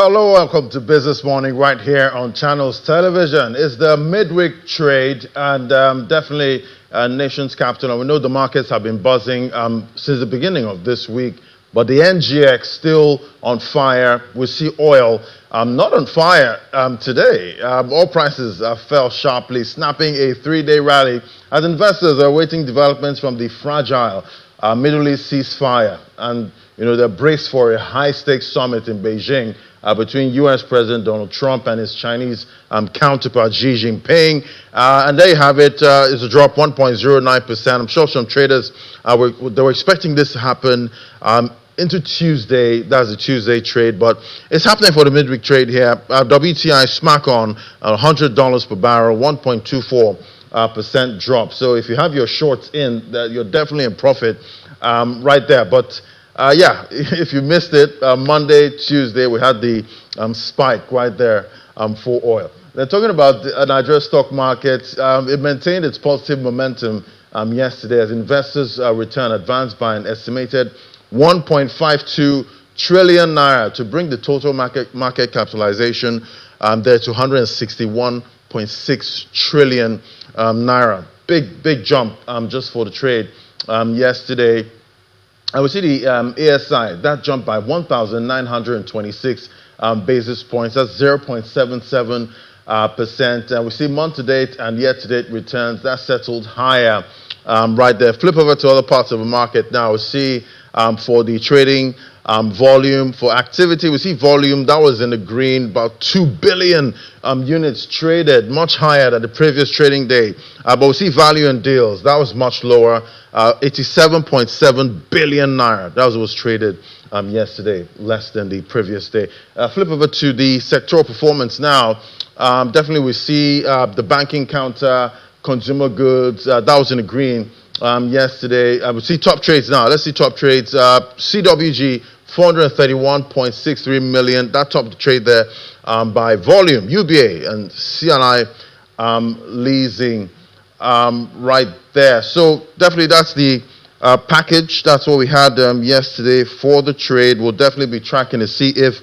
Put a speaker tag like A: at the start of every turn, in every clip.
A: hello, welcome to Business Morning right here on Channels Television. It's the midweek trade and definitely nation's capital. And we know the markets have been buzzing since the beginning of this week, but the NGX still on fire. We see oil not on fire today. Oil prices fell sharply, snapping a three-day rally as investors are awaiting developments from the fragile Middle East ceasefire. And they're braced for a high-stakes summit in Beijing between U.S. President Donald Trump and his Chinese counterpart Xi Jinping. And there you have it. It's a drop 1.09%. I'm sure some traders they were expecting this to happen into Tuesday. That's the Tuesday trade, but it's happening for the midweek trade here. WTI smack on $100 per barrel, 1.24% drop. So if you have your shorts in, you're definitely in profit right there. But yeah, if you missed it, Monday, Tuesday, we had the spike right there for oil. They're talking about the Nigeria stock market. It maintained its positive momentum yesterday as investors return advanced by an estimated 1.52 trillion naira to bring the total market capitalization there to 161.6 trillion naira. Big jump just for the trade yesterday. And we see the ASI, that jumped by 1,926 basis points. That's 0.77%. And we see month-to-date and year-to-date returns, that settled higher right there. Flip over to other parts of the market now. We see for the trading volume, for activity, we see volume, that was in the green, about 2 billion units traded, much higher than the previous trading day. But we see value and deals, that was much lower, 87.7 billion naira. That was what was traded yesterday, less than the previous day. Flip over to the sectoral performance now. Definitely we see the banking counter, consumer goods, that was in the green yesterday. We see top trades now. Let's see top trades. CWG, 431.63 million. That topped the trade there by volume. UBA and CNI leasing right there. So definitely that's the package. That's what we had yesterday for the trade. We'll definitely be tracking to see if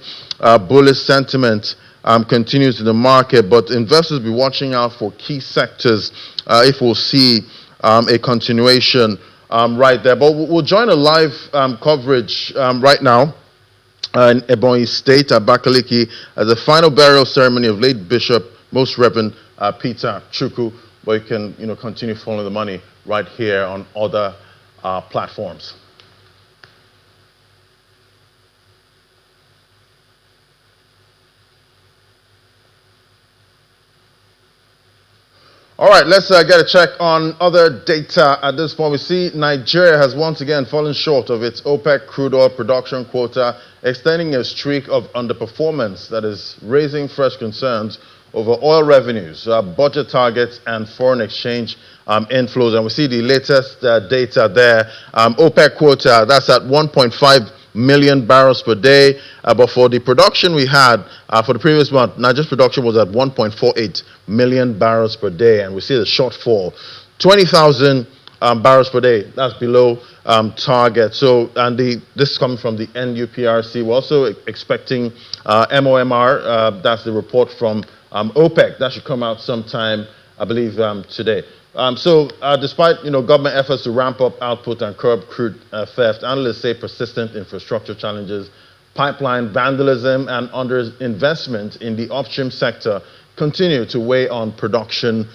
A: bullish sentiment continues in the market. But investors will be watching out for key sectors if we'll see a continuation right there. But we'll join a live coverage right now in Ebonyi State, Abakaliki, as the final burial ceremony of late Bishop, Most Reverend Peter Chukwu. But you can continue following the money right here on other platforms. All right, let's get a check on other data. At this point, we see Nigeria has once again fallen short of its OPEC crude oil production quota, extending a streak of underperformance that is raising fresh concerns over oil revenues, budget targets, and foreign exchange inflows. And we see the latest data there. OPEC quota, that's at 1.5 million barrels per day. But for the production we had for the previous month, Nigeria's production was at 1.48 million barrels per day. And we see the shortfall, 20,000 barrels per day. That's below target. So, and this is coming from the NUPRC. We're also expecting MOMR. That's the report from OPEC. That should come out sometime, I believe, today. So despite government efforts to ramp up output and curb crude theft, analysts say persistent infrastructure challenges, pipeline vandalism, and underinvestment in the upstream sector continue to weigh on production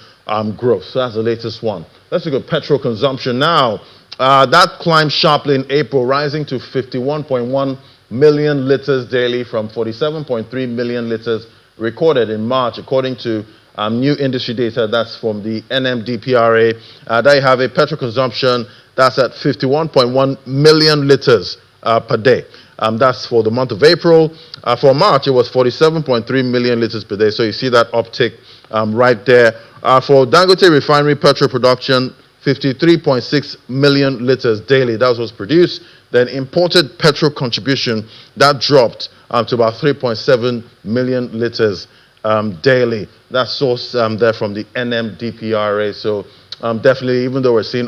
A: growth. So that's the latest one. Let's look at petrol consumption now. That climbed sharply in April, rising to 51.1 million liters daily from 47.3 million liters recorded in March, according to new industry data. That's from the NMDPRA. There you have a petrol consumption that's at 51.1 million liters per day. That's for the month of April. For March, it was 47.3 million liters per day. So you see that uptick right there. For Dangote refinery petrol production, 53.6 million liters daily. That was produced. Then imported petrol contribution, that dropped to about 3.7 million liters daily. That source there from the NMDPRA. So definitely, even though we're seeing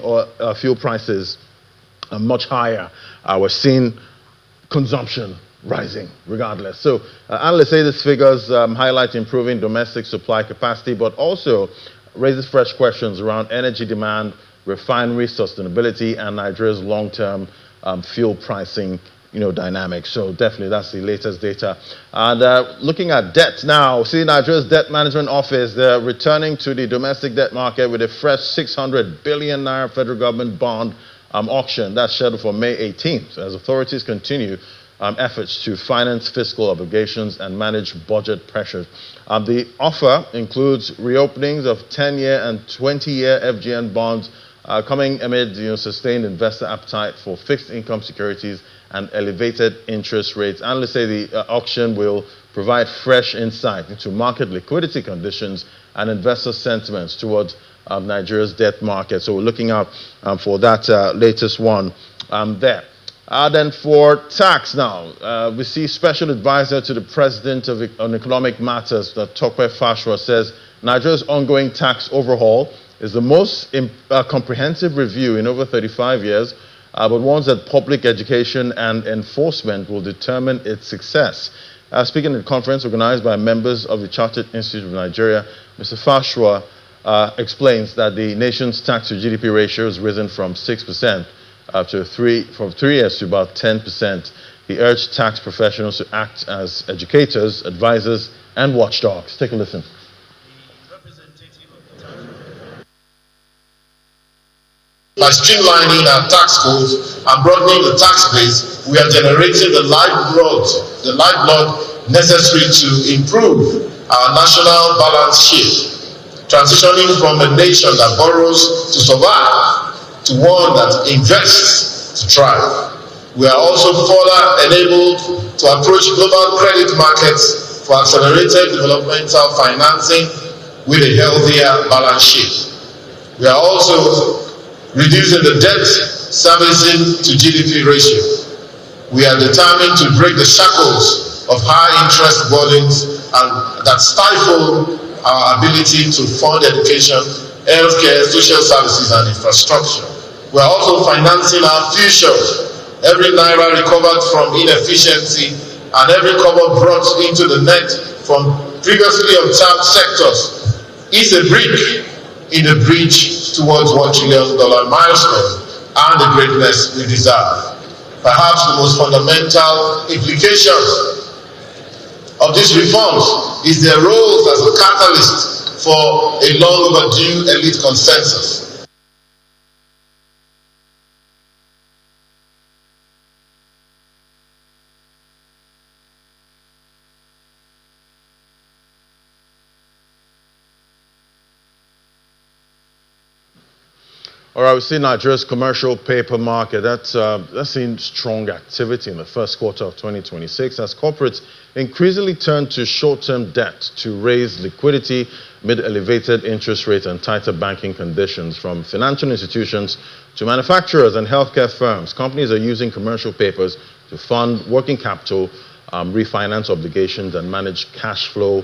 A: fuel prices much higher, we're seeing consumption rising regardless. So analysts say these figures highlight improving domestic supply capacity, but also raises fresh questions around energy demand, refinery sustainability, and Nigeria's long-term fuel pricing dynamics. So definitely that's the latest data. And looking at debt now, see Nigeria's Debt Management Office, they're returning to the domestic debt market with a fresh 600 billion naira federal government bond auction. That's scheduled for May 18th as authorities continue efforts to finance fiscal obligations and manage budget pressures. The offer includes reopenings of 10-year and 20-year FGN bonds coming amid sustained investor appetite for fixed income securities and elevated interest rates. Analysts say the auction will provide fresh insight into market liquidity conditions and investor sentiments towards Nigeria's debt market. So we're looking out for that latest one there. Then for tax now, we see Special Advisor to the President on Economic Matters, Tope Fashwa, says Nigeria's ongoing tax overhaul is the most comprehensive review in over 35 years, but warns that public education and enforcement will determine its success. Speaking at a conference organized by members of the Chartered Institute of Nigeria, Mr. Fashwa explains that the nation's tax to GDP ratio has risen from 6% from 3 years to about 10%. He urged tax professionals to act as educators, advisors, and watchdogs. Take a listen.
B: By streamlining our tax codes and broadening the tax base, we are generating the lifeblood necessary to improve our national balance sheet, transitioning from a nation that borrows to survive to one that invests to thrive. We are also further enabled to approach global credit markets for accelerated developmental financing with a healthier balance sheet. We are also reducing the debt servicing to GDP ratio. We are determined to break the shackles of high interest burdens and that stifle our ability to fund education, healthcare, social services, and infrastructure. We are also financing our future. Every naira recovered from inefficiency and every kobo brought into the net from previously untapped sectors is a brick in the bridge towards $1 trillion milestone and the greatness we deserve. Perhaps the most fundamental implication of these reforms is their roles as a catalyst for a long overdue elite consensus.
A: All right, we see Nigeria's commercial paper market. That's seen strong activity in the first quarter of 2026 as corporates increasingly turn to short-term debt to raise liquidity amid elevated interest rates and tighter banking conditions. From financial institutions to manufacturers and healthcare firms, companies are using commercial papers to fund working capital, refinance obligations, and manage cash flow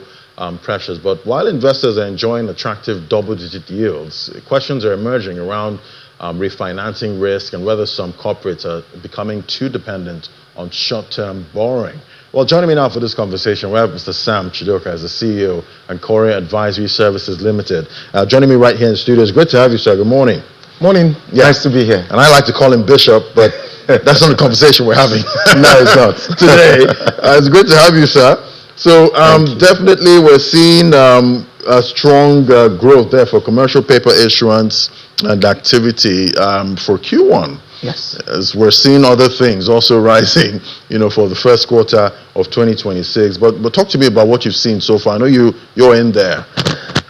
A: pressures. But while investors are enjoying attractive double-digit yields, questions are emerging around refinancing risk and whether some corporates are becoming too dependent on short-term borrowing. Well, joining me now for this conversation, we have Mr. Sam Chidoka as the CEO and Korea Advisory Services Limited. Joining me right here in the studio. It's great to have you, sir. Good morning.
C: Morning. Yeah. Nice to be here.
A: And I like to call him Bishop, but that's not the conversation we're having.
C: No, it's not.
A: Today. It's great to have you, sir. So definitely we're seeing a strong growth there for commercial paper issuance and activity for Q1.
C: Yes.
A: As we're seeing other things also rising, for the first quarter of 2026. But talk to me about what you've seen so far. I know you're in there.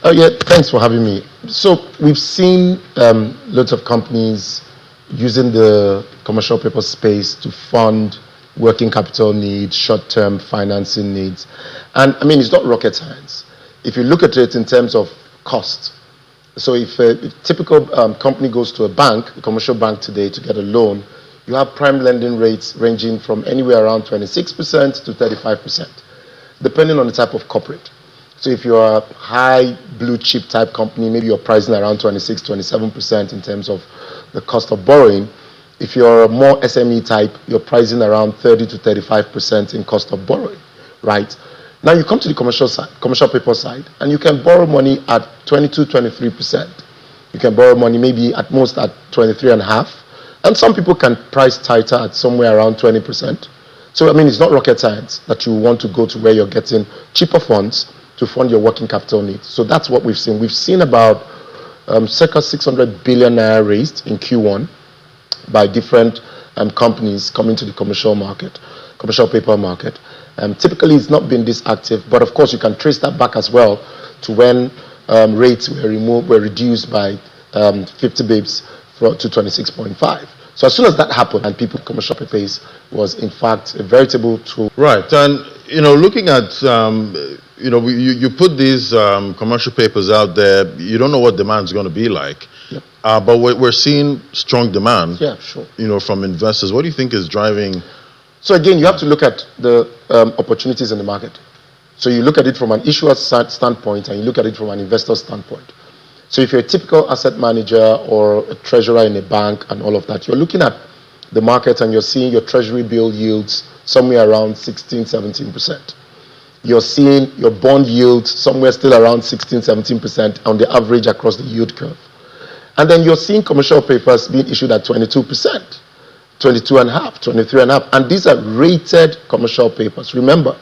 C: Oh yeah, thanks for having me. So we've seen lots of companies using the commercial paper space to fund working capital needs, short-term financing needs. And I mean, it's not rocket science. If you look at it in terms of cost, so if a typical company goes to a bank, a commercial bank today, to get a loan, you have prime lending rates ranging from anywhere around 26% to 35%, depending on the type of corporate. So if you're a high blue chip type company, maybe you're pricing around 26, 27% in terms of the cost of borrowing. If you're a more SME type, you're pricing around 30 to 35% in cost of borrowing, right? Now you come to the commercial side, commercial paper side, and you can borrow money at 22, 23%. You can borrow money maybe at most at 23.5%. And some people can price tighter at somewhere around 20%. So, I mean, it's not rocket science that you want to go to where you're getting cheaper funds to fund your working capital needs. So that's what we've seen. We've seen about circa 600 billion naira raised in Q1 by different companies coming to the commercial market, commercial paper market. Typically, it's not been this active, but of course, you can trace that back as well to when rates were reduced by 50 bips to 26.5. So as soon as that happened, and people commercial papers was in fact a veritable tool.
A: Right, and looking at you put these commercial papers out there, you don't know what demand is going to be like.
C: Yep.
A: But we're seeing strong demand.
C: Yeah, sure.
A: From investors. What do you think is driving?
C: So again, you have to look at the opportunities in the market. So you look at it from an issuer standpoint, and you look at it from an investor standpoint. So if you're a typical asset manager or a treasurer in a bank and all of that, you're looking at the market and you're seeing your treasury bill yields somewhere around 16, 17%. You're seeing your bond yields somewhere still around 16, 17% on the average across the yield curve. And then you're seeing commercial papers being issued at 22%, 22.5%, 23.5%. And these are rated commercial papers. Remember,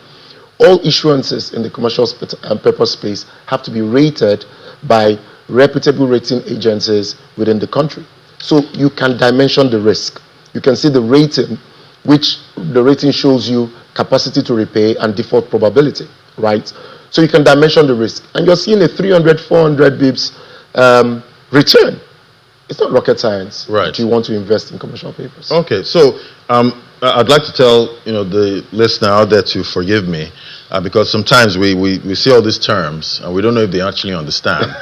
C: all issuances in the commercial paper space have to be rated by reputable rating agencies within the country. So you can dimension the risk. You can see the rating, which the rating shows you capacity to repay and default probability, right? So you can dimension the risk. And you're seeing a 300, 400 bips return. It's not rocket science.
A: Right.
C: That you want to invest in commercial papers.
A: Okay, so I'd like to tell the listener out there to forgive me because sometimes we see all these terms and we don't know if they actually understand.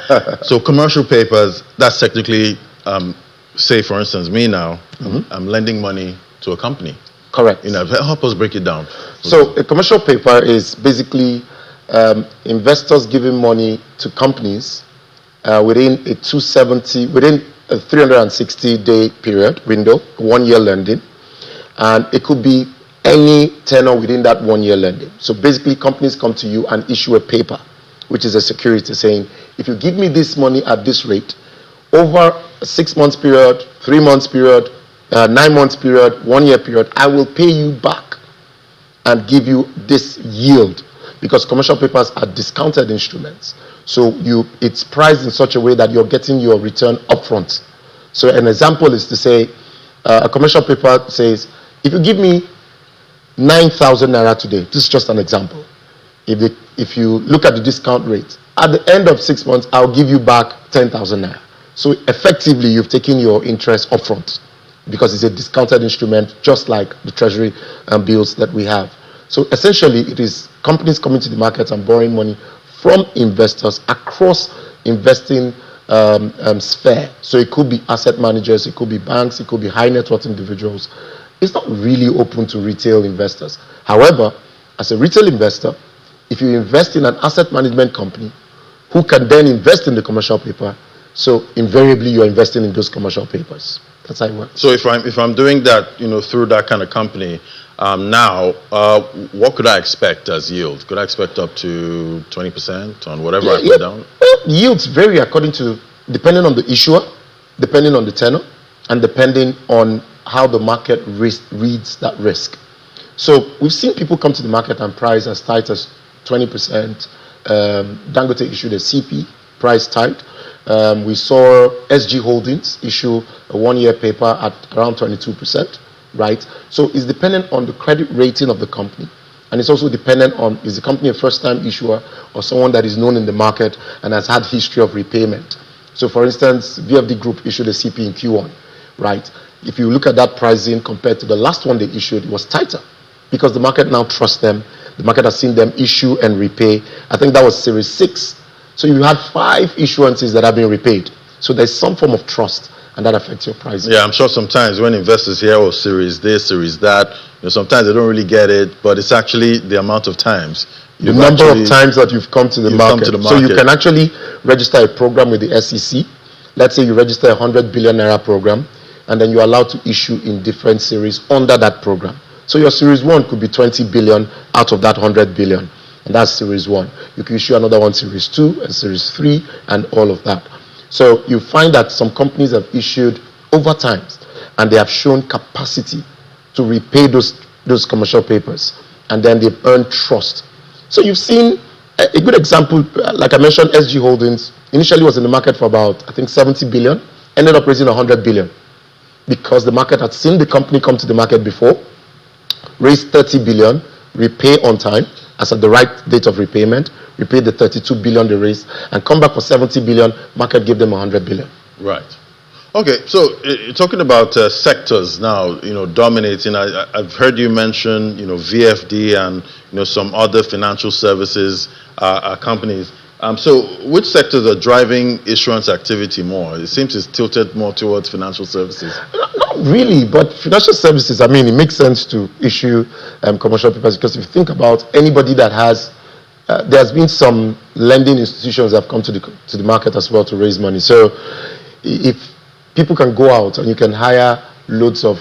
A: So commercial papers, that's technically, say for instance, me now, I'm lending money to a company.
C: Correct.
A: Help us break it down.
C: So a commercial paper is basically investors giving money to companies within a 360-day period window, 1 year lending, and it could be any tenor within that 1 year lending. So basically, companies come to you and issue a paper, which is a security saying, if you give me this money at this rate, over a 6 months period, 3 months period, 9 months period, 1 year period, I will pay you back and give you this yield, because commercial papers are discounted instruments. So it's priced in such a way that you're getting your return upfront. So an example is to say, a commercial paper says, if you give me 9,000 naira today, this is just an example. If you look at the discount rate, at the end of 6 months, I'll give you back 10,000 naira. So effectively, you've taken your interest upfront because it's a discounted instrument, just like the treasury bills that we have. So essentially, it is companies coming to the market and borrowing money from investors across investing sphere. So it could be asset managers, it could be banks, it could be high net worth individuals. It's not really open to retail investors. However, as a retail investor, if you invest in an asset management company who can then invest in the commercial paper, so invariably you're investing in those commercial papers. That's how it works.
A: So if I'm doing that, through that kind of company, now, what could I expect as yield? Could I expect up to 20% on whatever I put down?
C: Well, yields vary depending on the issuer, depending on the tenor, and depending on how the market reads that risk. So we've seen people come to the market and price as tight as 20%. Dangote issued a CP, price tight. We saw SG Holdings issue a 1 year paper at around 22%. Right? So it's dependent on the credit rating of the company. And it's also dependent on, is the company a first-time issuer or someone that is known in the market and has had history of repayment. So for instance, VFD Group issued a CP in Q1, right? If you look at that pricing compared to the last one they issued, it was tighter because the market now trusts them. The market has seen them issue and repay. I think that was Series 6. So you had 5 issuances that have been repaid. So there's some form of trust, and that affects your pricing.
A: Yeah, I'm sure sometimes when investors hear, series this, series that, sometimes they don't really get it, but it's actually the amount of times.
C: The number of times that you've come to the market. So you can actually register a program with the SEC. Let's say you register a 100 billion naira program. and then you're allowed to issue in different series under that program. So your series 1 could be 20 billion out of that 100 billion, and that's series 1. You can issue another one, series 2 and series 3 and all of that. So you find that some companies have issued over time, and they have shown capacity to repay those commercial papers, and then they've earned trust. So you've seen a good example, like I mentioned, SG Holdings initially was in the market for about, I think, 70 billion, ended up raising 100 billion because the market had seen the company come to the market before, raised 30 billion, repay on time, as at the right date of repayment, repay the 32 billion they raised, and come back for 70 billion, market gave them 100 billion.
A: Right. Okay, so talking about sectors now, dominating. I've heard you mention, VFD and some other financial services companies. So which sectors are driving issuance activity more? It seems it's tilted more towards financial services.
C: Not really, but financial services, I mean, it makes sense to issue commercial papers, because if you think about anybody that has, there's been some lending institutions that have come to the market as well to raise money. So if people can go out and you can hire loads of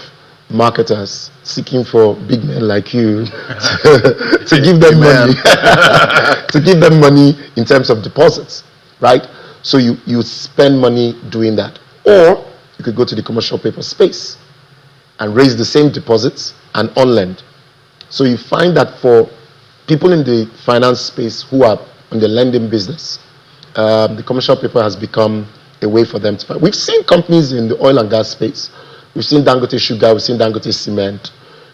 C: marketers seeking for big men like you to give them money, to give them money in terms of deposits, right? So you spend money doing that. Or you could go to the commercial paper space and raise the same deposits and on lend. So you find that for people in the finance space who are in the lending business, the commercial paper has become a way for them to find. We've seen companies in the oil and gas space. We've seen Dangote Sugar, we've seen Dangote Cement,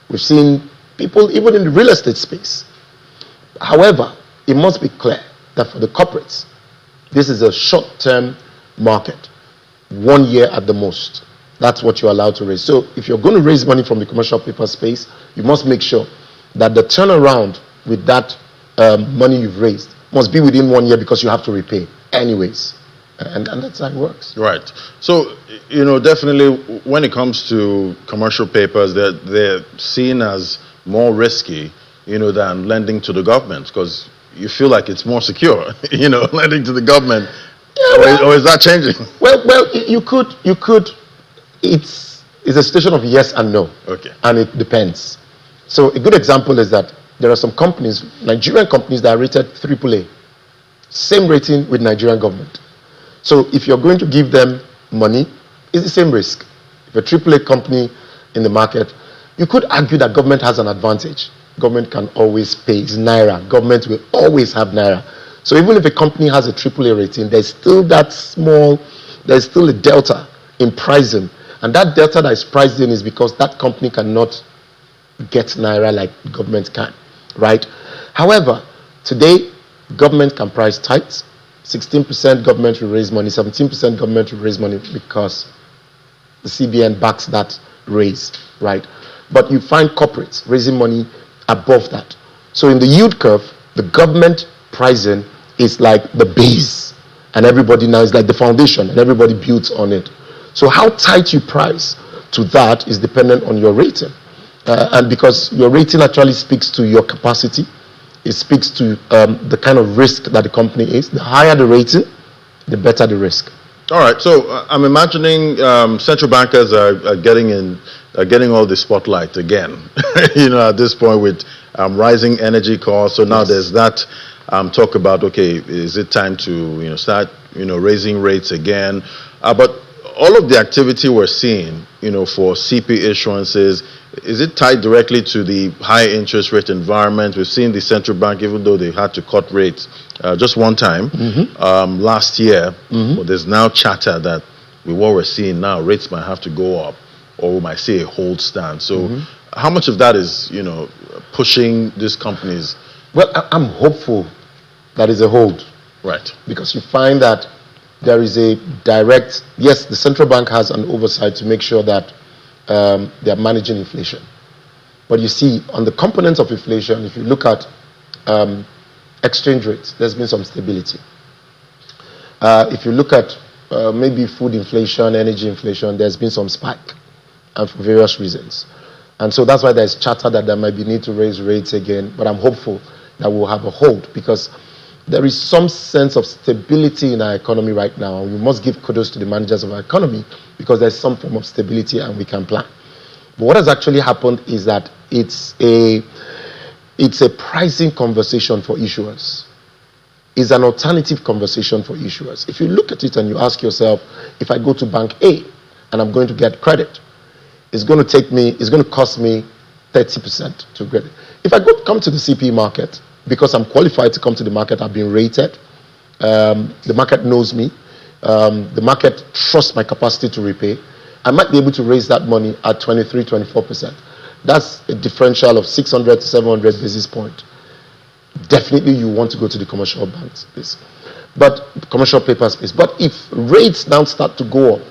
C: we've seen people even in the real estate space. However, it must be clear that for the corporates, this is a short-term market, 1 year at the most. That's what you're allowed to raise. So if you're going to raise money from the commercial paper space, you must make sure that the turnaround with that money you've raised must be within 1 year, because you have to repay anyways. And that's how it works.
A: Right. So, definitely when it comes to commercial papers, they're seen as more risky, than lending to the government, because you feel like it's more secure, lending to the government. Yeah, or is that changing?
C: Well, you could. It's a situation of yes and no.
A: Okay.
C: And it depends. So a good example is that there are some companies, Nigerian companies, that are rated AAA. Same rating with Nigerian government. So if you're going to give them money, it's the same risk. If a AAA company in the market, you could argue that government has an advantage. Government can always pay. It's Naira. Government will always have Naira. So even if a company has a AAA rating, there's still there's still a delta in pricing. And that delta that is priced in is because that company cannot get Naira like government can, right? However, today, government can price tight. 16% government will raise money, 17% government will raise money, because the CBN backs that raise, right? But you find corporates raising money above that. So in the yield curve, the government pricing is like the base, and everybody now is like the foundation, and everybody builds on it. So how tight you price to that is dependent on your rating. And because your rating actually speaks to your capacity, it speaks to the kind of risk that the company is. The higher the rating, the better the risk.
A: All right. So I'm imagining central bankers are getting all the spotlight again. At this point with rising energy costs. So now there's that talk about, okay, is it time to start raising rates again? But all of the activity we're seeing, for CP issuances, is it tied directly to the high interest rate environment? We've seen the central bank, even though they had to cut rates just one time last year, but there's now chatter that with what we're seeing now, rates might have to go up, or we might see a hold stand. So how much of that is, pushing these companies?
C: Well, I'm hopeful that is a hold.
A: Right.
C: Because you find that there is a direct, yes, the central bank has an oversight to make sure that they are managing inflation. But you see, on the components of inflation, if you look at exchange rates, there's been some stability. If you look at maybe food inflation, energy inflation, there's been some spike, and for various reasons. And so that's why there's chatter that there might be need to raise rates again, but I'm hopeful that we'll have a hold, because there is some sense of stability in our economy right now, and we must give kudos to the managers of our economy because there's some form of stability and we can plan. But what has actually happened is that it's a pricing conversation for issuers. It's an alternative conversation for issuers. If you look at it and you ask yourself, if I go to bank A and I'm going to get credit, it's going to cost me 30% to get it. If I come to the CP market, because I'm qualified to come to the market, I've been rated, the market knows me, the market trusts my capacity to repay, I might be able to raise that money at 23, 24%. That's a differential of 600 to 700 basis points. Definitely you want to go to the commercial bank space, but commercial paper space. But if rates now start to go up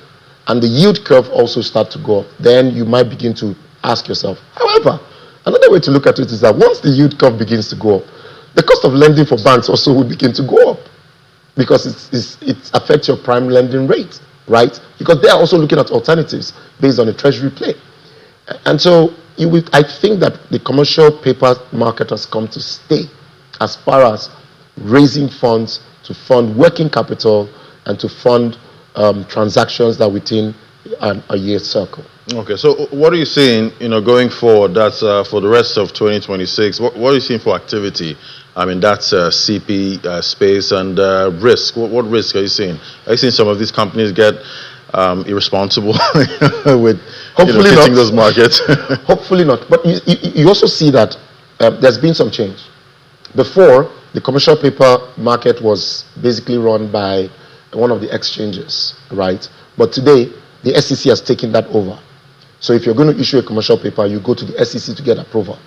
C: and the yield curve also start to go up, then you might begin to ask yourself. However, another way to look at it is that once the yield curve begins to go up, the cost of lending for banks also will begin to go up because it affects your prime lending rate, right? Because they are also looking at alternatives based on a treasury play. And so I think that the commercial paper market has come to stay as far as raising funds to fund working capital and to fund transactions that within a year circle.
A: Okay, so what are you seeing, going forward? That's for the rest of 2026. What are you seeing for activity? I mean, that's CP space and risk. What risk are you seeing? Are you seeing some of these companies get irresponsible with
C: Hopefully
A: hitting
C: not.
A: those markets?
C: Hopefully not. But you also see that there's been some change. Before, the commercial paper market was basically run by one of the exchanges, right? But today, the SEC has taken that over. So if you're going to issue a commercial paper, you go to the SEC to get approval.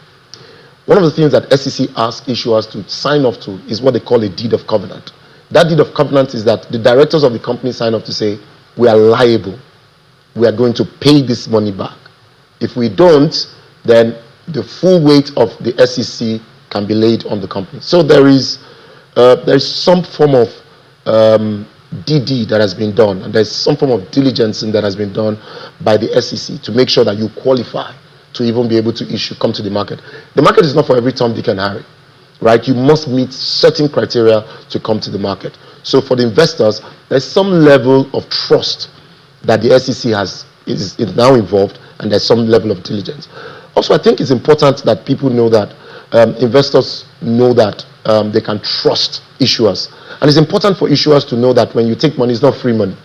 C: One of the things that SEC asks issuers to sign off to is what they call a deed of covenant. That deed of covenant is that the directors of the company sign off to say, we are liable. We are going to pay this money back. If we don't, then the full weight of the SEC can be laid on the company. So there is some form of DD that has been done, and there's some form of diligence that has been done by the SEC to make sure that you qualify to even be able to come to the market. The market is not for every Tom, Dick, and Harry, right? You must meet certain criteria to come to the market. So for the investors, there's some level of trust that the SEC is now involved, and there's some level of diligence. Also, I think it's important that people know that investors know that they can trust issuers. And it's important for issuers to know that when you take money, it's not free money.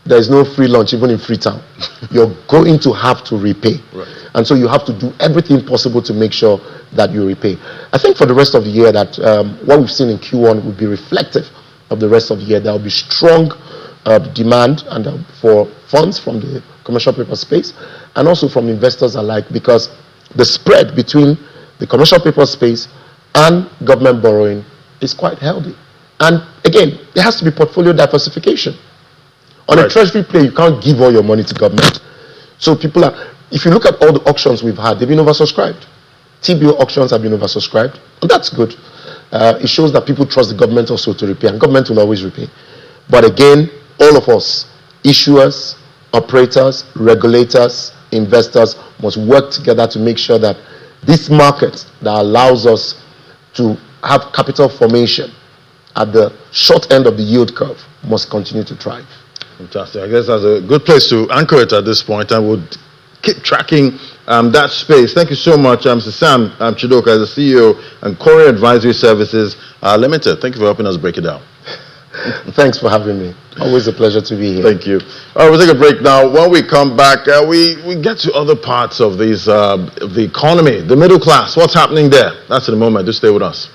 C: There is no free lunch, even in Freetown. You're going to have to repay. Right. And so you have to do everything possible to make sure that you repay. I think for the rest of the year that what we've seen in Q1 will be reflective of the rest of the year. There will be strong demand and for funds from the commercial paper space and also from investors alike, because the spread between the commercial paper space and government borrowing is quite healthy. And again, there has to be portfolio diversification. On a treasury play, you can't give all your money to government. So if you look at all the auctions we've had, they've been oversubscribed. TBO auctions have been oversubscribed, and that's good. It shows that people trust the government also to repay, and government will always repay. But again, all of us, issuers, operators, regulators, investors, must work together to make sure that this market that allows us to have capital formation at the short end of the yield curve must continue to thrive.
A: Fantastic. I guess that's a good place to anchor it at this point, and we'll keep tracking that space. Thank you so much, Mr. Sam Chidoka, the CEO and Quota Advisory Services Limited. Thank you for helping us break it down.
C: Thanks for having me. Always a pleasure to be here.
A: Thank you. All right, we'll take a break now. When we come back, we get to other parts of these the economy, the middle class. What's happening there? That's in a moment. Just stay with us.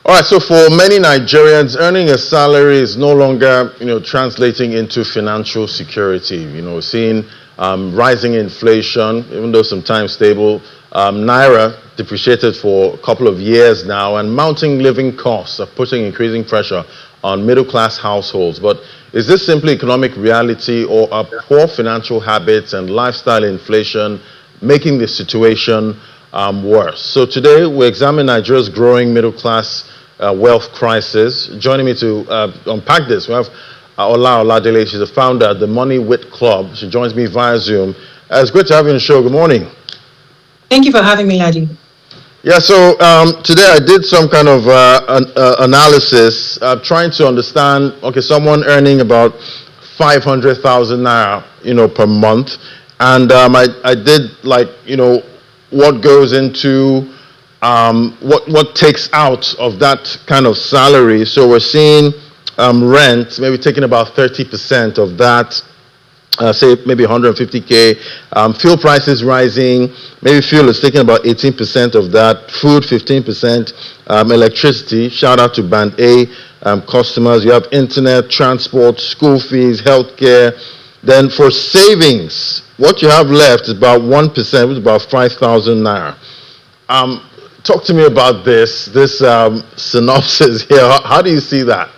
A: All right, so for many Nigerians, earning a salary is no longer, translating into financial security. Seeing rising inflation, even though sometimes stable, Naira depreciated for a couple of years now, and mounting living costs are putting increasing pressure on middle-class households. But is this simply economic reality, or are poor financial habits and lifestyle inflation making the situation worse. So today we examine Nigeria's growing middle class wealth crisis. Joining me to unpack this, we have Ola Oladele. She's the founder of the Money Wit Club. She joins me via Zoom. It's great to have you on the show. Good morning.
D: Thank you for having me, Ladi.
A: Yeah, so today I did some kind of analysis trying to understand, okay, someone earning about 500,000 naira, per month. And I did what goes into, what takes out of that kind of salary. So we're seeing rent, maybe taking about 30% of that, say maybe 150K. Fuel prices rising, maybe fuel is taking about 18% of that, food 15%, electricity, shout out to Band A customers. You have internet, transport, school fees, healthcare. Then for savings, what you have left is about 1%, which is about 5,000 naira. Talk to me about this synopsis here. How do you see that?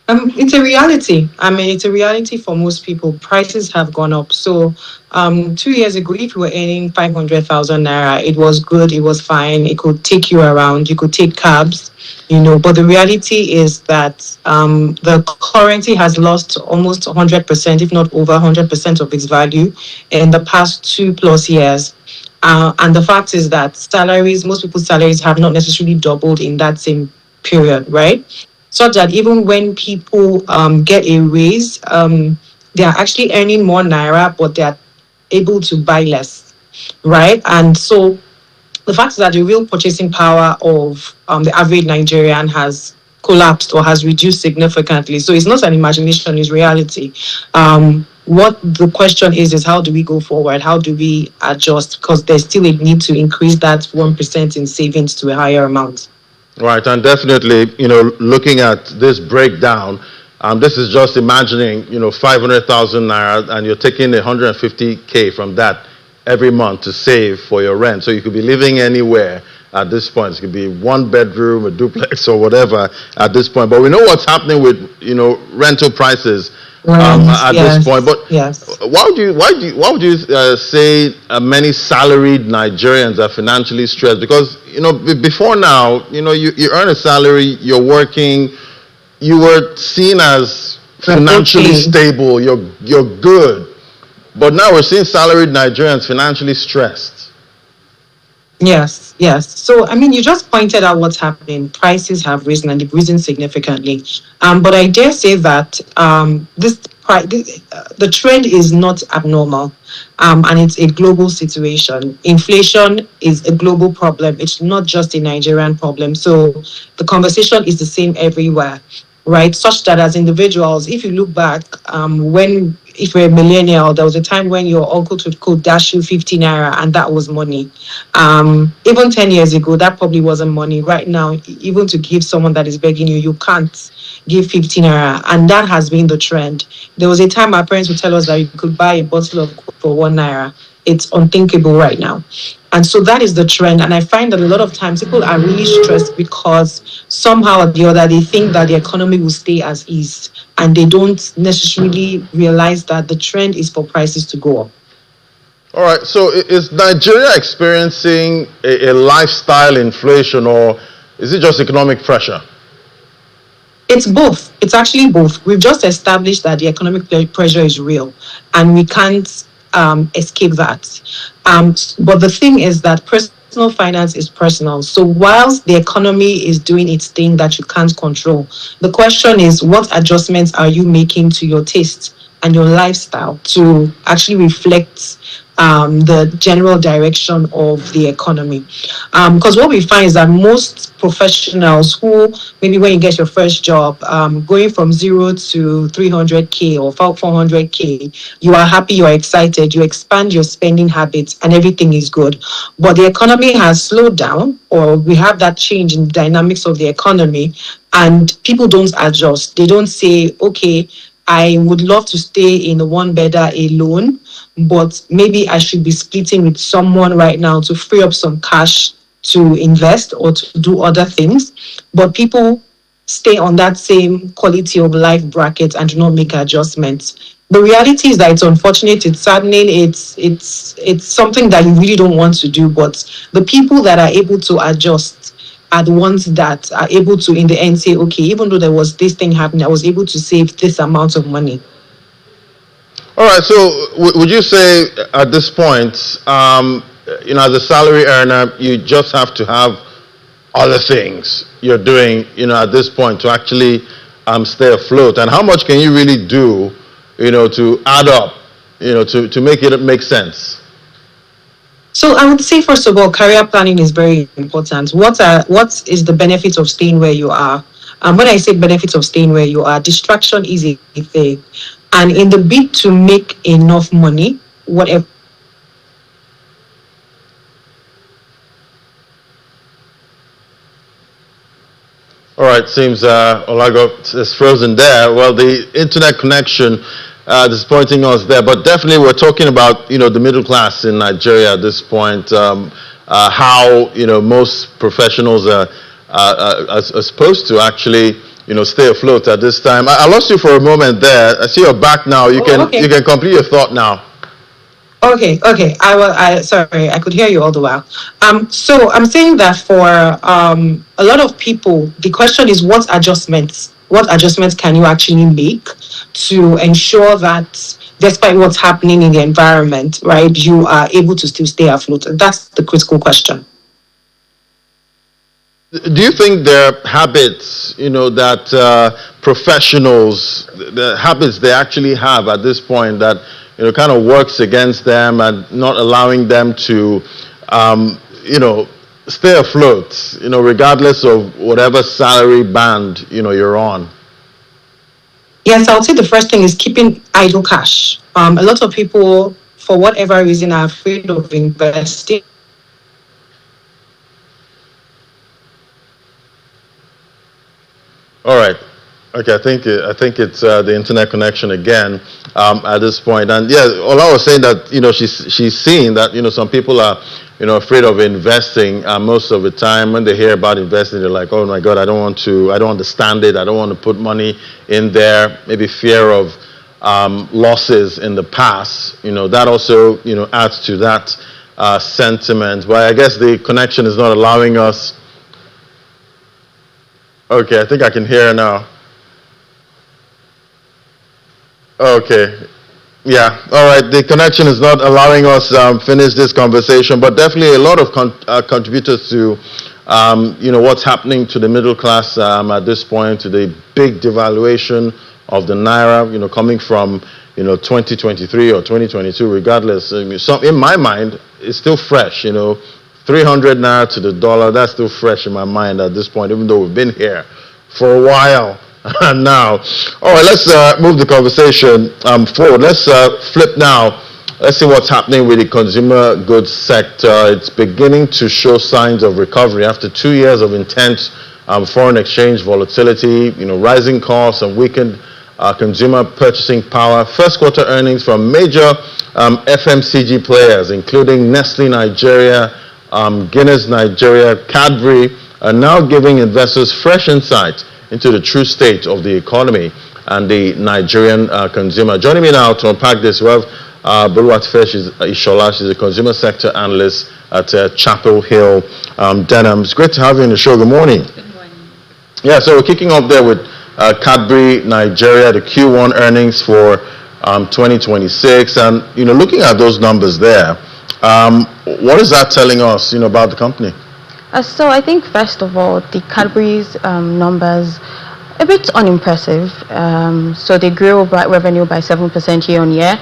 D: It's a reality. It's a reality for most people. Prices have gone up. So 2 years ago, if you were earning 500,000 naira, it was good, it was fine, it could take you around, you could take cabs, But the reality is that the currency has lost almost 100%, if not over 100% of its value in the past 2+ years. And the fact is that most people's salaries have not necessarily doubled in that same period, right? Such that even when people get a raise, they are actually earning more naira, but they are able to buy less, right? And so the fact is that the real purchasing power of the average Nigerian has collapsed or has reduced significantly. So it's not an imagination, it's reality. What the question is how do we go forward? How do we adjust? Because there's still a need to increase that 1% in savings to a higher amount.
A: Right, and definitely, looking at this breakdown, this is just imagining, 500,000 naira, and you're taking 150K from that every month to save for your rent. So you could be living anywhere at this point. It could be one bedroom, a duplex, or whatever at this point. But we know what's happening with, rental prices at this point. But
D: yes.
A: Why would you say many salaried Nigerians are financially stressed? Because before now, you earn a salary, you're working, you were seen as financially stable, you're good. But now we're seeing salaried Nigerians financially stressed.
D: Yes. So, you just pointed out what's happening. Prices have risen, and they've risen significantly. But I dare say that the trend is not abnormal, and it's a global situation. Inflation is a global problem. It's not just a Nigerian problem. So the conversation is the same everywhere, right? Such that as individuals, if you look back, if you're a millennial, there was a time when your uncle could dash you 50 naira, and that was money. Even 10 years ago, that probably wasn't money. Right now, even to give someone that is begging you, you can't give 50 naira, and that has been the trend. There was a time my parents would tell us that you could buy a bottle of Coke for 1 naira. It's unthinkable right now. And so that is the trend. And I find that a lot of times people are really stressed because somehow or the other, they think that the economy will stay as is. And they don't necessarily realize that the trend is for prices to go up.
A: All right. So is Nigeria experiencing a lifestyle inflation, or is it just economic pressure?
D: It's both. It's actually both. We've just established that the economic pressure is real, and we can't escape that. But the thing is that personal finance is personal. So whilst the economy is doing its thing that you can't control, the question is, what adjustments are you making to your taste and your lifestyle to actually reflect the general direction of the economy? Because what we find is that most professionals who, maybe when you get your first job, going from 0 to 300K or 400K, you are happy, you are excited, you expand your spending habits, and everything is good. But the economy has slowed down, or we have that change in the dynamics of the economy, and people don't adjust. They don't say, okay, I would love to stay in a one-bedder alone, but maybe I should be splitting with someone right now to free up some cash to invest or to do other things. But people stay on that same quality of life bracket and do not make adjustments. the reality is that it's unfortunate, it's saddening, it's something that you really don't want to do. But the people that are able to adjust are the ones that are able to, in the end, say, okay, even though there was this thing happening, I was able to save this amount of money.
A: All right. So would you say at this point, as a salary earner, you just have to have other things you're doing, at this point to actually stay afloat? And how much can you really do, to add up, to make it make sense?
D: So I would say, first of all, career planning is very important. What is the benefit of staying where you are? And when I say benefits of staying where you are, distraction is a thing. And in the bid to make enough money, whatever.
A: All right, seems Olago is frozen there. Well, the internet connection disappointing us there, but definitely we're talking about the middle class in Nigeria at this point. How most professionals are supposed to actually stay afloat at this time. I lost you for a moment there. I see you're back now. You can complete your thought now.
D: Okay. Sorry, I could hear you all the while. So I'm saying that for a lot of people, the question is what adjustments can you actually make to ensure that despite what's happening in the environment, right, you are able to still stay afloat? That's the critical question.
A: Do you think there are habits, that professionals, the habits they actually have at this point that kind of works against them and not allowing them to, stay afloat, regardless of whatever salary band, you're on?
D: Yes, I would say the first thing is keeping idle cash. A lot of people, for whatever reason, are afraid of investing.
A: All right. Okay, I think it's the internet connection again at this point. And yeah, Ola was saying that she's seeing that some people are afraid of investing most of the time. When they hear about investing, they're like, oh my God, I don't understand it. I don't want to put money in there. Maybe fear of losses in the past. That also adds to that sentiment. But I guess the connection is not allowing us. Okay, I think I can hear now. Okay. Yeah. All right. The connection is not allowing us finish this conversation, but definitely a lot of contributors to, what's happening to the middle class at this point, to the big devaluation of the naira, coming from, 2023 or 2022, regardless. In my mind, it's still fresh. 300 naira to the dollar. That's still fresh in my mind at this point, even though we've been here for a while. Now, all right, let's move the conversation forward. Let's flip now. Let's see what's happening with the consumer goods sector. It's beginning to show signs of recovery after 2 years of intense foreign exchange volatility, rising costs and weakened consumer purchasing power. First quarter earnings from major FMCG players, including Nestle Nigeria, Guinness Nigeria, Cadbury, are now giving investors fresh insight into the true state of the economy and the Nigerian consumer. Joining me now to unpack this, we have Boluwatife Ishola. She's a consumer sector analyst at Chapel Hill Denham. It's great to have you on the show. Good morning.
E: Good morning.
A: Yeah, so we're kicking off there with Cadbury Nigeria, the Q1 earnings for 2026. And, looking at those numbers there, what is that telling us, about the company?
E: So I think first of all, the Cadbury's numbers a bit unimpressive. So they grew revenue by 7% year on year,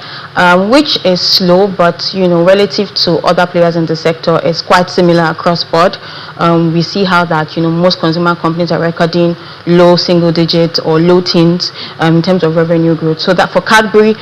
E: which is slow, but relative to other players in the sector, it's quite similar across board. We see how that most consumer companies are recording low single digit or low teens in terms of revenue growth. So that for Cadbury,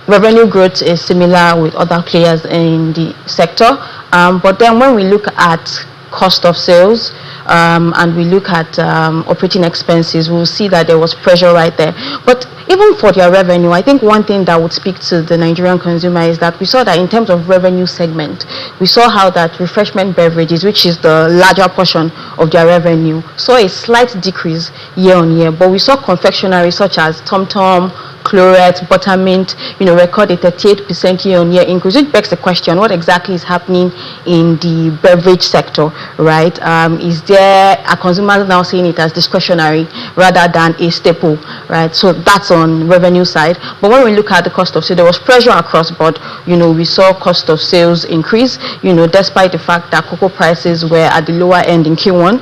E: revenue growth is similar with other players in the sector. But then when we look at cost of sales and we look at operating expenses, we'll see that there was pressure right there. But even for their revenue, I think one thing that would speak to the Nigerian consumer is that we saw that in terms of revenue segment, we saw how that refreshment beverages, which is the larger portion of their revenue, saw a slight decrease year on year. But we saw confectionery such as Tom Tom, Chlorette, Buttermint, record a 38% year-on-year increase, which begs the question, what exactly is happening in the beverage sector, right? Are consumers now seeing it as discretionary rather than a staple, right? So that's on revenue side. But when we look at the cost of sales, there was pressure across board. We saw cost of sales increase, despite the fact that cocoa prices were at the lower end in Q1.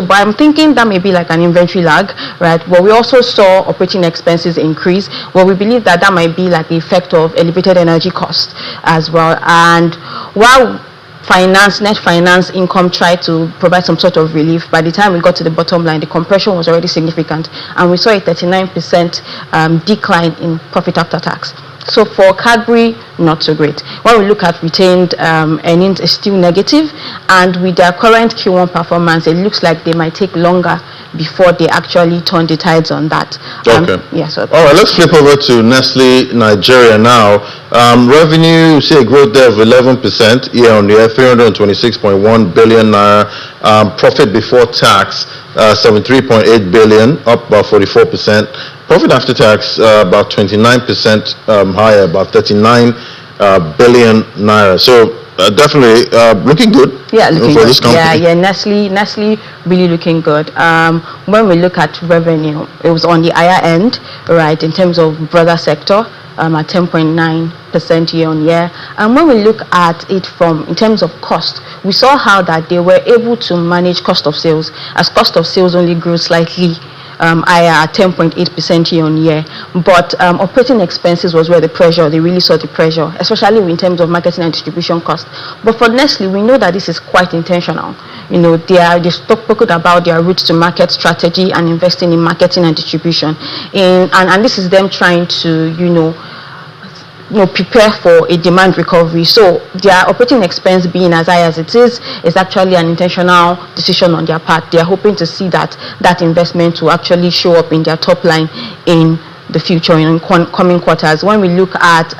E: But I'm thinking that may be like an inventory lag, right? But we also saw operating expenses increase. Well, we believe that might be like the effect of elevated energy costs as well. And while net finance income tried to provide some sort of relief, by the time we got to the bottom line, the compression was already significant, and we saw a 39% decline in profit after tax. So for Cadbury, not so great. When we look at retained earnings, it's still negative, and with their current Q1 performance, it looks like they might take longer before they actually turn the tides on that.
A: Okay. All right, let's flip over to Nestle Nigeria now. Revenue, you see a growth there of 11% year-on-year, 326.1 billion naira. Profit before tax, 73.8 billion, up about 44%. Profit after tax, about 29% higher, about 39 billion naira. So definitely looking good.
E: Yeah, looking
A: for
E: good.
A: This company.
E: Yeah. Nestle really looking good. When we look at revenue, it was on the higher end, right, in terms of brother sector. At 10.9% year-on-year. And when we look at it in terms of cost, we saw how that they were able to manage cost of sales, as cost of sales only grew slightly higher at 10.8% year-on-year. But operating expenses was where they really saw the pressure, especially in terms of marketing and distribution costs. But for Nestle, we know that this is quite intentional. They spoken about their route to market strategy and investing in marketing and distribution. And this is them trying to, prepare for a demand recovery. So their operating expense being as high as it is actually an intentional decision on their part. They are hoping to see that investment will actually show up in their top line in the future, in coming quarters. When we look at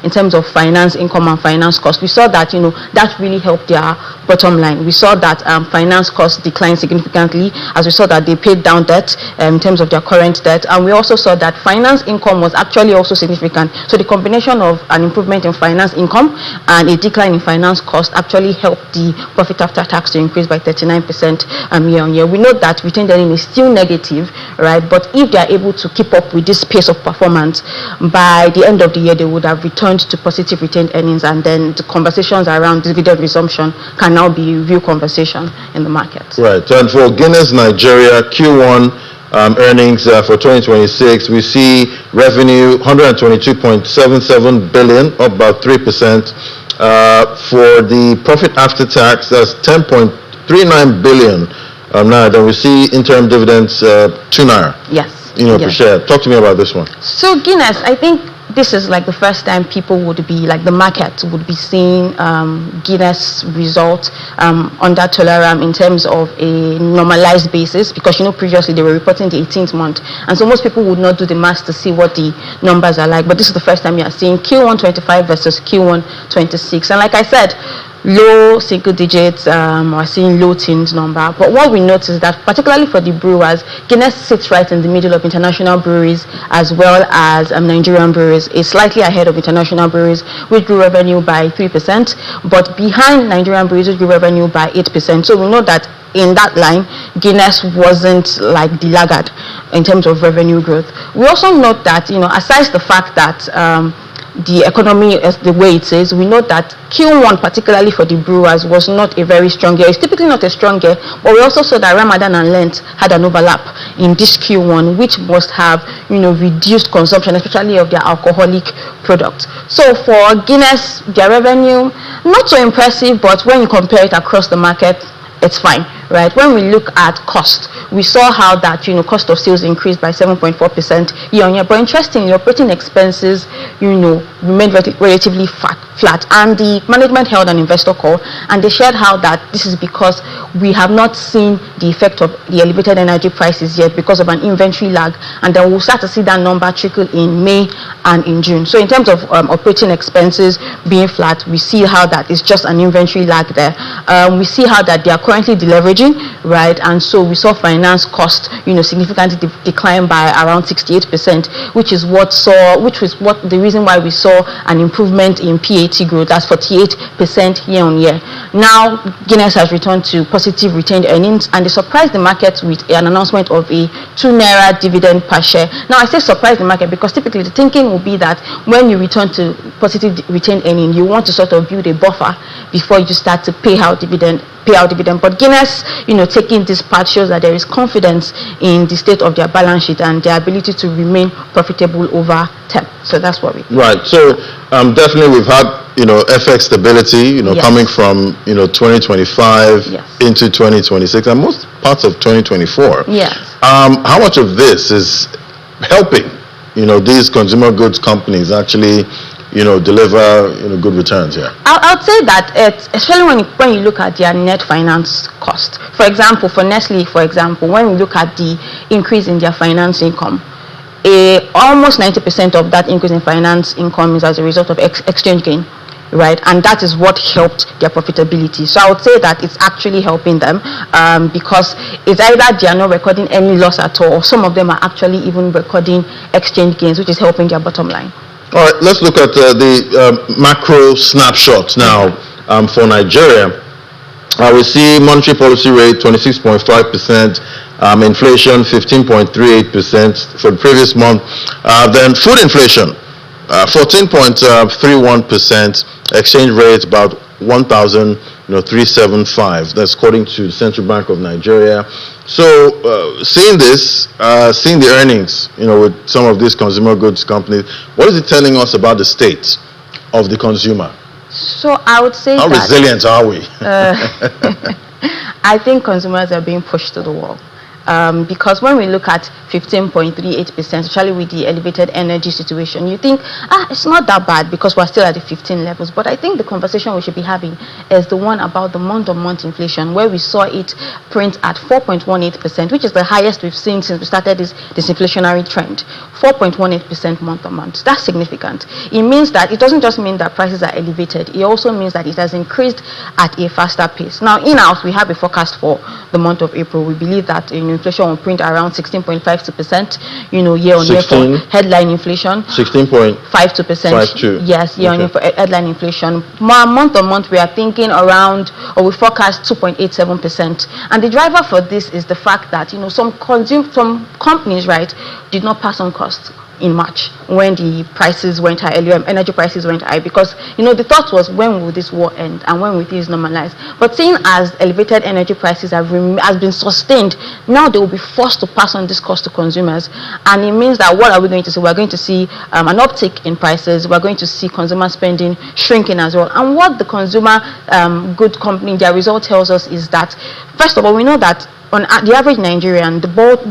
E: in terms of finance income and finance costs, we saw that that really helped their bottom line. We saw that finance costs declined significantly, as we saw that they paid down debt in terms of their current debt, and we also saw that finance income was actually also significant. So the combination of an improvement in finance income and a decline in finance cost actually helped the profit after tax to increase by 39% year-on-year. We know that retained earnings is still negative, right? But if they are able to keep up with this pace of performance, by the end of the year they would have returned to positive retained earnings, and then the conversations around dividend resumption can now be real conversation in the market.
A: Right. And for Guinness Nigeria Q1 earnings for 2026, we see revenue 122.77 billion, up about 3%. For the profit after tax, that's 10.39 billion. Now then we see interim dividends 2 naira.
E: Yes.
A: Per share. Talk to me about this one.
E: So Guinness, I think this is like the first time people would be, like the market would be seeing Guinness results under Tolaram in terms of a normalized basis, because previously they were reporting the 18th month, and so most people would not do the math to see what the numbers are like. But this is the first time you are seeing Q1 25 versus Q1 26, and like I said, low single digits, we're seeing low teens number. But what we notice is that particularly for the brewers, Guinness sits right in the middle of international breweries as well as Nigerian breweries. It's slightly ahead of international breweries, which grew revenue by 3%, but behind Nigerian breweries, which grew revenue by 8%. So we know that in that line, Guinness wasn't like the laggard in terms of revenue growth. We also note that, aside the fact that the economy is the way it is, we know that Q1, particularly for the brewers, was not a very strong year. It's typically not a strong year, but we also saw that Ramadan and Lent had an overlap in this Q1, which must have, reduced consumption, especially of their alcoholic products. So for Guinness, their revenue, not so impressive, but when you compare it across the market, it's fine, right? When we look at cost, we saw how that, cost of sales increased by 7.4% year-on-year. But interestingly, operating expenses, remained relatively flat. And the management held an investor call, and they shared how that this is because we have not seen the effect of the elevated energy prices yet because of an inventory lag, and then we'll start to see that number trickle in May and in June. So in terms of operating expenses being flat, we see how that is just an inventory lag there. We see how that they are currently deleveraging hedging, right? And so we saw finance cost, significantly decline by around 68%, which was the reason why we saw an improvement in PAT growth. That's 48% year on year. Now Guinness has returned to positive retained earnings, and they surprised the market with an announcement of a 2 naira dividend per share. Now I say surprise the market because typically the thinking will be that when you return to positive retained earnings, you want to sort of build a buffer before you start to pay out dividend. But Guinness, taking this part shows that there is confidence in the state of their balance sheet and their ability to remain profitable over time. So that's what we.
A: Right. So definitely we've had FX stability,
E: Yes.
A: coming from 2025
E: Yes.
A: into 2026 and most parts of 2024.
E: Yes.
A: How much of this is helping these consumer goods companies actually deliver good returns here?
E: I would say that especially when you look at their net finance cost. For example, for Nestle, when we look at the increase in their finance income, almost 90% of that increase in finance income is as a result of exchange gain, right? And that is what helped their profitability. So I would say that it's actually helping them because it's either they are not recording any loss at all, or some of them are actually even recording exchange gains, which is helping their bottom line.
A: All right, let's look at the macro snapshot now for Nigeria. We see monetary policy rate 26.5%, inflation 15.38% for the previous month. Then food inflation 14.31%, exchange rate about 1,375. That's according to the Central Bank of Nigeria. So seeing this, seeing the earnings, with some of these consumer goods companies, what is it telling us about the state of the consumer?
E: So I would say
A: how resilient are we?
E: I think consumers are being pushed to the wall. Because when we look at 15.38%, especially with the elevated energy situation, you think, it's not that bad because we're still at the 15 levels. But I think the conversation we should be having is the one about the month-on-month inflation, where we saw it print at 4.18%, which is the highest we've seen since we started this inflationary trend. 4.18% month-on-month. That's significant. It means that it doesn't just mean that prices are elevated. It also means that it has increased at a faster pace. Now, in-house, we have a forecast for the month of April. We believe that inflation will print around 16.52%, year on year for headline inflation.
A: 16.52%.
E: Yes, year on year for headline inflation. Month on month, we are thinking around, or we forecast 2.87%. And the driver for this is the fact that some companies, right, did not pass on costs in March when the prices went high, energy prices went high, because the thought was, when will this war end and when will this normalize? But seeing as elevated energy prices has been sustained, now they will be forced to pass on this cost to consumers, and it means that what are we going to see? We're going to see an uptick in prices. We're going to see consumer spending shrinking as well. And what the consumer good company, their result tells us is that, first of all, we know that on the average Nigerian, the bulk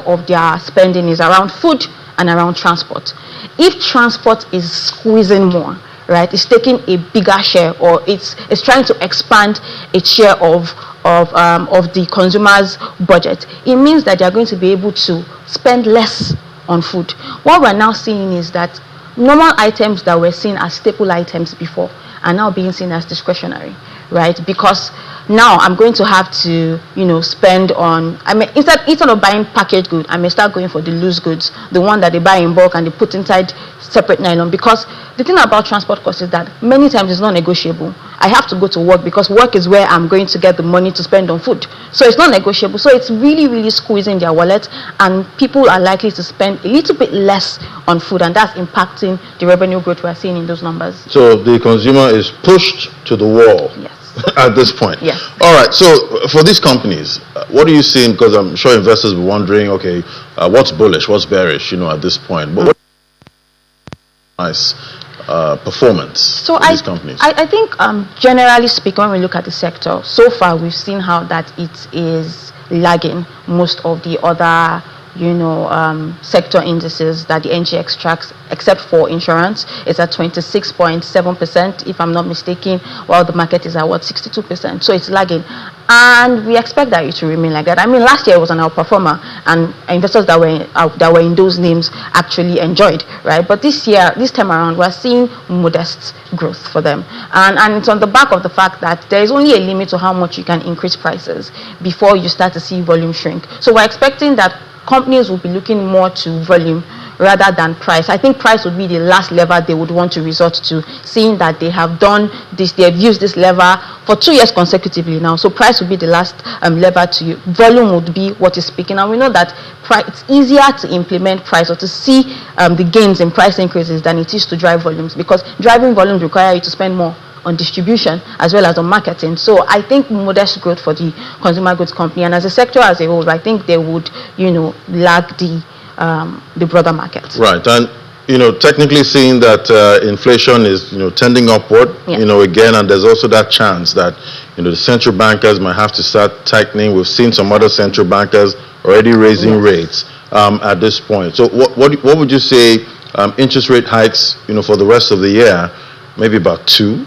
E: of their spending is around food and around transport. If transport is squeezing more, right, it's taking a bigger share, or it's trying to expand its share of the consumer's budget, it means that they are going to be able to spend less on food. What we're now seeing is that normal items that were seen as staple items before are now being seen as discretionary, right? Because now I'm going to have to, spend on, instead of buying packaged goods, I may start going for the loose goods, the one that they buy in bulk and they put inside separate nylon. Because the thing about transport costs is that many times it's not negotiable. I have to go to work because work is where I'm going to get the money to spend on food. So it's not negotiable. So it's really, really squeezing their wallet, and people are likely to spend a little bit less on food, and that's impacting the revenue growth we're seeing in those numbers.
A: So the consumer is pushed to the wall.
E: Yes.
A: At this point.
E: Yes.
A: All right. So for these companies, what are you seeing? Because I'm sure investors will be wondering, okay, what's bullish, what's bearish, at this point. But what nice performance for these companies?
E: I think generally speaking, when we look at the sector, so far we've seen how that it is lagging most of the other sector indices that the NGX tracks, except for insurance. It's at 26.7%, if I'm not mistaken, while the market is at 62%. So it's lagging, and we expect that it to remain like that. I mean, last year it was an outperformer, and investors that were in those names actually enjoyed, right? But this time around, we're seeing modest growth for them, and it's on the back of the fact that there is only a limit to how much you can increase prices before you start to see volume shrink. So we're expecting that companies will be looking more to volume rather than price. I think price would be the last lever they would want to resort to, seeing that they have done this, they have used this lever for 2 years consecutively now. So price would be the last lever to use. Volume would be what is speaking. And we know that it's easier to implement price or to see the gains in price increases than it is to drive volumes, because driving volumes require you to spend more on distribution as well as on marketing. So I think modest growth for the consumer goods company, and as a sector as a whole, I think they would, lag the broader market.
A: Right, and technically seeing that inflation is tending upward, again, and there's also that chance that the central bankers might have to start tightening. We've seen some other central bankers already raising rates at this point. So what would you say interest rate hikes for the rest of the year? Maybe about 2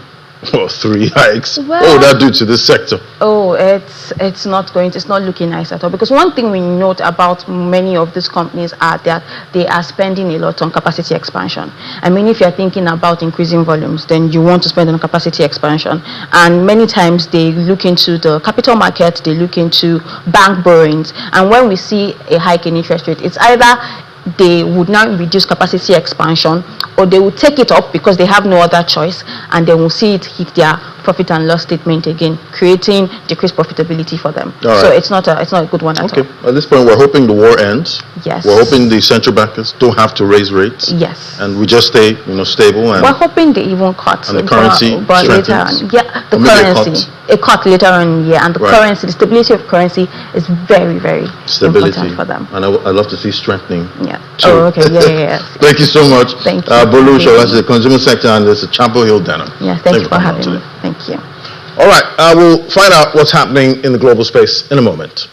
A: or 3 hikes.
E: Well,
A: what would that do to this sector?
E: Oh, it's not looking nice at all, because one thing we note about many of these companies are that they are spending a lot on capacity expansion. I mean, if you're thinking about increasing volumes, then you want to spend on capacity expansion, and many times they look into the capital market, they look into bank borrowings, and when we see a hike in interest rate, it's either they would now reduce capacity expansion, or they will take it up because they have no other choice, and then we'll see it hit their profit and loss statement again, creating decreased profitability for them. Right. So it's not a good one at all.
A: At this point, we're hoping the war ends.
E: Yes.
A: We're hoping the central bankers don't have to raise rates.
E: Yes.
A: And we just stay, stable. And
E: we're hoping they even cut.
A: And the currency
E: but later on, the currency. A cut later on, and the currency, the stability of currency is very, very important for them.
A: And I love to see strengthening.
E: Yeah. Too. Oh, okay. Yeah.
A: Thank you so much.
E: Thank you.
A: Bolu Shola, the consumer sector analyst at Chapel Hill Denham.
E: Yeah, thank you for having me. Thank you.
A: All right, we'll find out what's happening in the global space in a moment.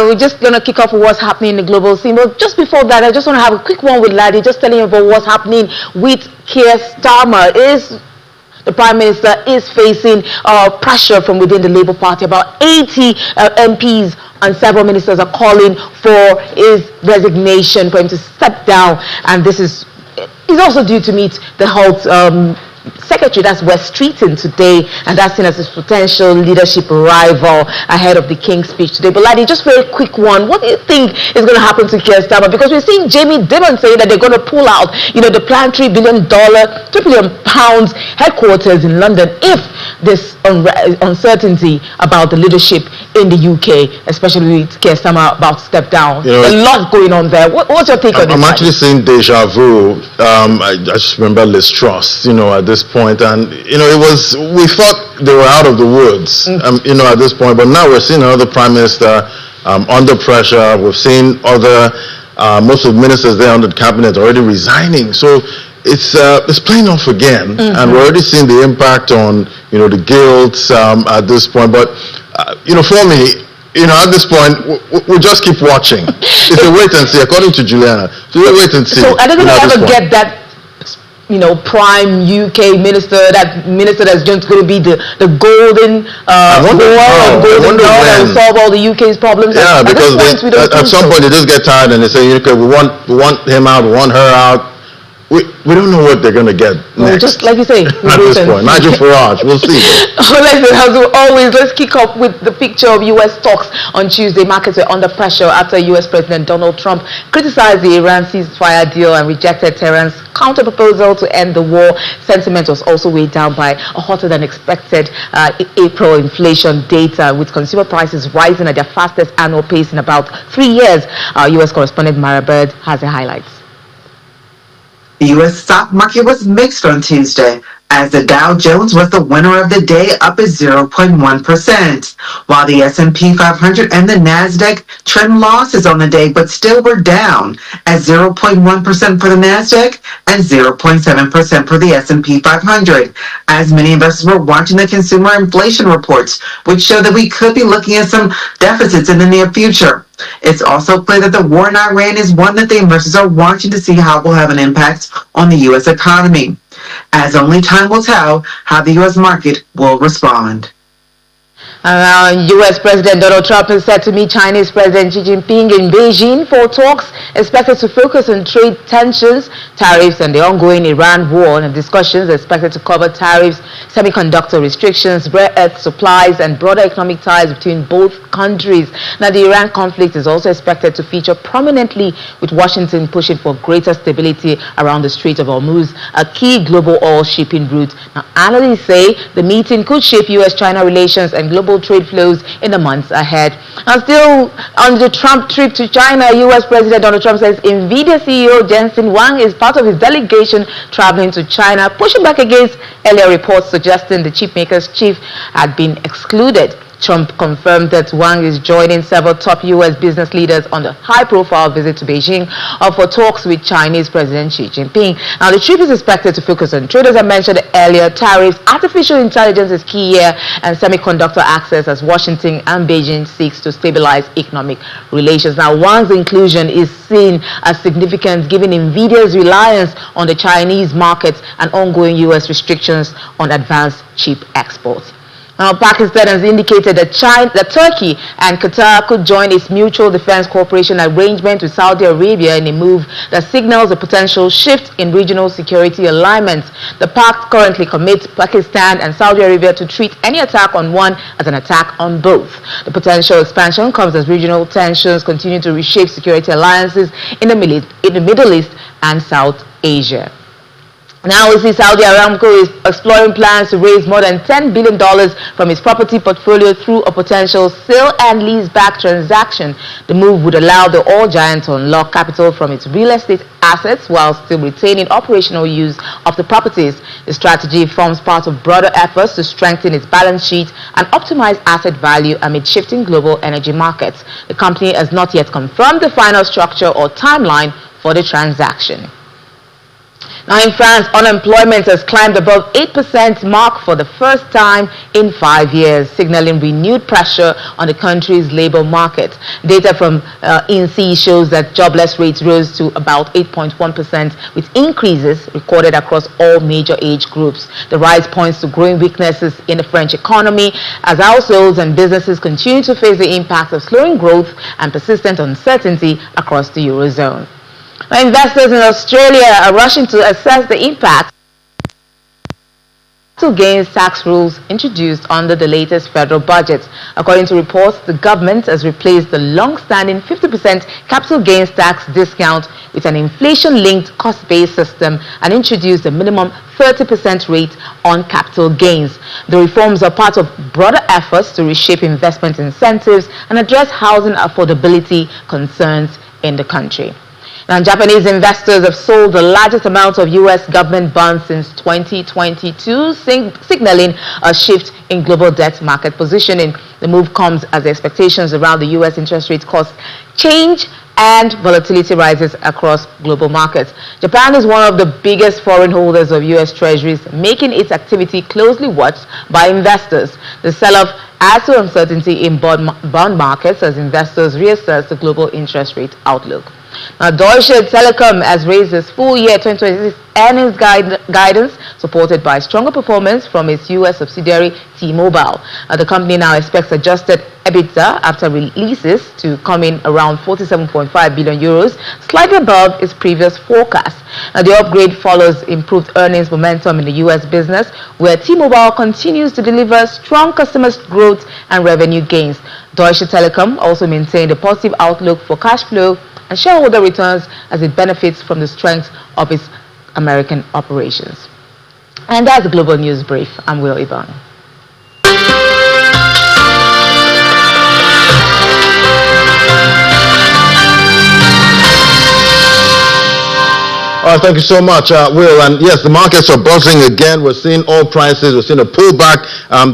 F: We're just going to kick off with what's happening in the global scene. But just before that, I just want to have a quick one with Ladi, just telling you about what's happening with Keir Starmer. The Prime Minister is facing pressure from within the Labour Party. About 80 MPs and several ministers are calling for his resignation, for him to step down. And this is also due to meet the Health Secretary, that's West Streeton, today, and that's seen as his potential leadership rival ahead of the King's speech today. But Ladi, just very quick one, what do you think is going to happen to Keir Starmer? Because we're seeing Jamie Dimon saying that they're going to pull out, the planned £3 billion headquarters in London if this uncertainty about the leadership in the UK, especially with Keir Starmer about to step down. A lot going on there. What's your take on this?
A: I'm actually seeing deja vu. I just remember Liz Truss, at this point, and we thought they were out of the woods, at this point, but now we're seeing another prime minister under pressure. We've seen most of the ministers there under the cabinet already resigning. So it's playing off again, and we're already seeing the impact on the guilds at this point. But for me, at this point, we'll just keep watching. It's a wait and see, according to Juliana. So we'll wait and see.
F: So I don't think I ever get that prime UK minister, that minister that's just going to be the golden that will solve all the UK's problems.
A: Yeah, because at some point they just get tired and they say, okay, we want him out, we want her out. We don't know what they're going to get next.
F: Just like you say,
A: at this point, Nigel Farage, we'll see.
F: As always, let's kick off with the picture of U.S. stocks on Tuesday. Markets were under pressure after U.S. President Donald Trump criticized the Iran ceasefire deal and rejected Tehran's counter-proposal to end the war. Sentiment was also weighed down by a hotter than expected April inflation data, with consumer prices rising at their fastest annual pace in about 3 years. Our U.S. correspondent Mara Bird has the highlights.
G: The U.S. stock market was mixed on Tuesday as the Dow Jones was the winner of the day, up at 0.1%, while the S&P 500 and the Nasdaq trimmed losses on the day, but still were down at 0.1% for the Nasdaq and 0.7% for the S&P 500, as many investors were watching the consumer inflation reports, which show that we could be looking at some deficits in the near future. It's also clear that the war in Iran is one that the investors are watching to see how it will have an impact on the U.S. economy, as only time will tell how the U.S. market will respond.
F: U.S. President Donald Trump is set to meet Chinese President Xi Jinping in Beijing for talks expected to focus on trade tensions, tariffs, and the ongoing Iran war. And discussions expected to cover tariffs, semiconductor restrictions, rare earth supplies, and broader economic ties between both countries. Now, the Iran conflict is also expected to feature prominently, with Washington pushing for greater stability around the Strait of Hormuz, a key global oil shipping route. Now, analysts say the meeting could shape U.S.-China relations and global trade flows in the months ahead. And still on the Trump trip to China, U.S. President Donald Trump says NVIDIA CEO Jensen Huang is part of his delegation traveling to China, pushing back against earlier reports suggesting the chipmaker's chief had been excluded. Trump confirmed that Wang is joining several top U.S. business leaders on the high-profile visit to Beijing for talks with Chinese President Xi Jinping. Now, the trip is expected to focus on trade, as I mentioned earlier, tariffs, artificial intelligence is key here, and semiconductor access, as Washington and Beijing seeks to stabilize economic relations. Now, Wang's inclusion is seen as significant given NVIDIA's reliance on the Chinese markets and ongoing U.S. restrictions on advanced chip exports. Now, Pakistan has indicated that Turkey and Qatar could join its mutual defense cooperation arrangement with Saudi Arabia in a move that signals a potential shift in regional security alignments. The pact currently commits Pakistan and Saudi Arabia to treat any attack on one as an attack on both. The potential expansion comes as regional tensions continue to reshape security alliances in the Middle East and South Asia. Now we see Saudi Aramco is exploring plans to raise more than $10 billion from its property portfolio through a potential sale and leaseback transaction. The move would allow the oil giant to unlock capital from its real estate assets while still retaining operational use of the properties. The strategy forms part of broader efforts to strengthen its balance sheet and optimize asset value amid shifting global energy markets. The company has not yet confirmed the final structure or timeline for the transaction. Now in France, unemployment has climbed above 8% mark for the first time in 5 years, signaling renewed pressure on the country's labor market. Data from INSEE shows that jobless rates rose to about 8.1%, with increases recorded across all major age groups. The rise points to growing weaknesses in the French economy as households and businesses continue to face the impact of slowing growth and persistent uncertainty across the Eurozone. Now, investors in Australia are rushing to assess the impact of capital gains tax rules introduced under the latest federal budget. According to reports, the government has replaced the long-standing 50% capital gains tax discount with an inflation-linked cost-based system and introduced a minimum 30% rate on capital gains. The reforms are part of broader efforts to reshape investment incentives and address housing affordability concerns in the country. Now, Japanese investors have sold the largest amount of U.S. government bonds since 2022, signaling a shift in global debt market positioning. The move comes as expectations around the U.S. interest rate costs change and volatility rises across global markets. Japan is one of the biggest foreign holders of U.S. treasuries, making its activity closely watched by investors. The sell-off adds to uncertainty in bond markets as investors reassess the global interest rate outlook. Now, Deutsche Telekom has raised its full year 2026 earnings guidance, supported by stronger performance from its U.S. subsidiary T-Mobile. The company now expects adjusted EBITDA after releases to come in around 47.5 billion euros, slightly above its previous forecast. Now, the upgrade follows improved earnings momentum in the U.S. business, where T-Mobile continues to deliver strong customer growth and revenue gains. Deutsche Telekom also maintained a positive outlook for cash flow and shareholder returns as it benefits from the strength of its American operations. And that's the Global News Brief. I'm Will Iban.
A: All right, thank you so much, Will. And yes, the markets are buzzing again. We're seeing oil prices. We're seeing a pullback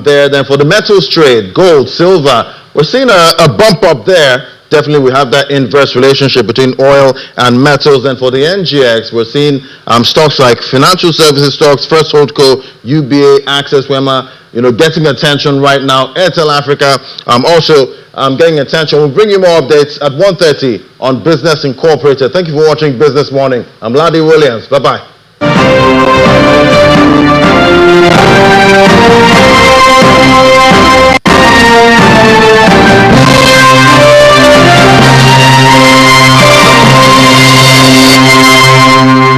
A: there. Then for the metals trade, gold, silver, we're seeing a bump up there. Definitely, we have that inverse relationship between oil and metals. And for the NGX, we're seeing stocks like financial services stocks, First Holdco, UBA, Access, Wema, getting attention right now. Airtel Africa also getting attention. We'll bring you more updates at 1:30 on Business Incorporated. Thank you for watching Business Morning. I'm Ladi Williams. Bye-bye.